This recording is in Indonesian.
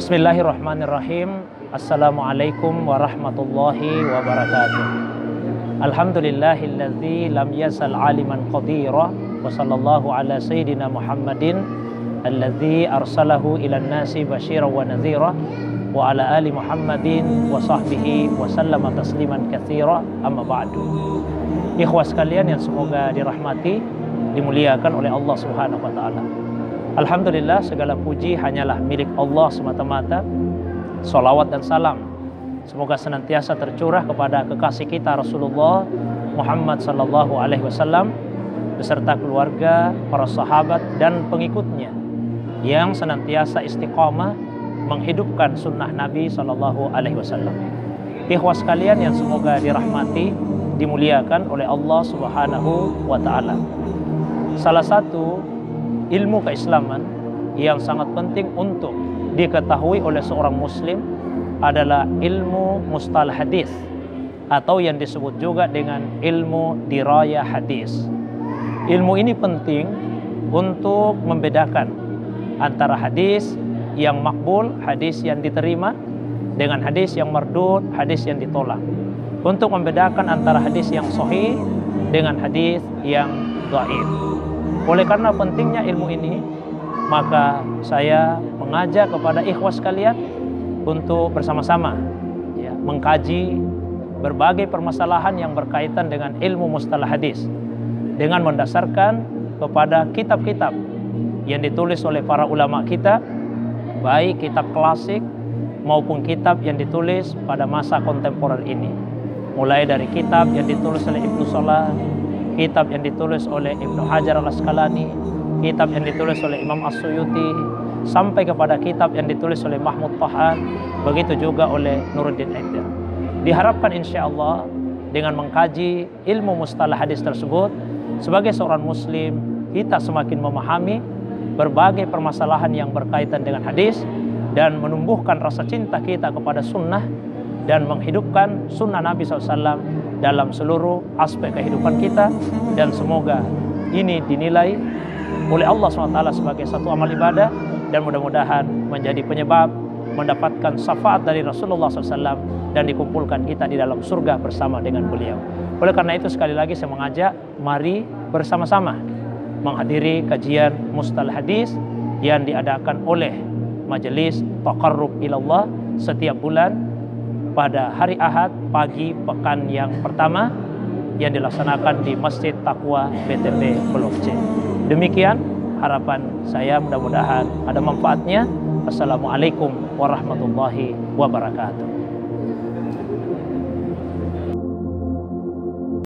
Bismillahirrahmanirrahim. Assalamualaikum warahmatullahi wabarakatuh. Alhamdulillahilladzi lam yazal aliman qadira wa sallallahu ala sayyidina Muhammadin alladzi arsalahu ilan nasi basyiran wa nadhira wa ala ali Muhammadin wa sahbihi wa sallama tasliman katsira, amma ba'du. Ikhwas sekalian yang semoga dirahmati, dimuliakan oleh Allah Subhanahu wa taala. Alhamdulillah, segala puji hanyalah milik Allah semata-mata. Salawat dan salam semoga senantiasa tercurah kepada kekasih kita Rasulullah Muhammad sallallahu alaihi wasallam beserta keluarga, para sahabat dan pengikutnya yang senantiasa istiqamah menghidupkan sunnah Nabi sallallahu alaihi wasallam. Ikhwas sekalian yang semoga dirahmati, dimuliakan oleh Allah Subhanahu wa taala. Salah satu ilmu keislaman yang sangat penting untuk diketahui oleh seorang muslim adalah ilmu mustalah hadis atau yang disebut juga dengan ilmu dirayah hadis. Ilmu ini penting untuk membedakan antara hadis yang makbul, hadis yang diterima, dengan hadis yang mardud, hadis yang ditolak. Untuk membedakan antara hadis yang sahih dengan hadis yang dhaif. Oleh karena pentingnya ilmu ini, maka saya mengajak kepada ikhwas sekalian untuk bersama-sama mengkaji berbagai permasalahan yang berkaitan dengan ilmu mustalah hadis dengan mendasarkan kepada kitab-kitab yang ditulis oleh para ulama kita, baik kitab klasik maupun kitab yang ditulis pada masa kontemporer ini. Mulai dari kitab yang ditulis oleh Ibnu Salah, kitab yang ditulis oleh Ibnu Hajar al-Asqalani, kitab yang ditulis oleh Imam As-Suyuti, sampai kepada kitab yang ditulis oleh Mahmud Tahan, begitu juga oleh Nuruddin Aitir. Diharapkan insya Allah dengan mengkaji ilmu mustalah hadis tersebut, sebagai seorang muslim kita semakin memahami berbagai permasalahan yang berkaitan dengan hadis dan menumbuhkan rasa cinta kita kepada sunnah dan menghidupkan sunnah Nabi SAW dalam seluruh aspek kehidupan kita, dan semoga ini dinilai oleh Allah SWT sebagai satu amal ibadah dan mudah-mudahan menjadi penyebab mendapatkan syafaat dari Rasulullah SAW dan dikumpulkan kita di dalam surga bersama dengan beliau. Oleh karena itu sekali lagi saya mengajak, mari bersama-sama menghadiri kajian mustalah hadis yang diadakan oleh Majelis Taqarrub Ilallah setiap bulan pada hari Ahad pagi pekan yang pertama yang dilaksanakan di Masjid Taqwa BTP Blok C. Demikian harapan saya, mudah-mudahan ada manfaatnya. Assalamualaikum warahmatullahi wabarakatuh.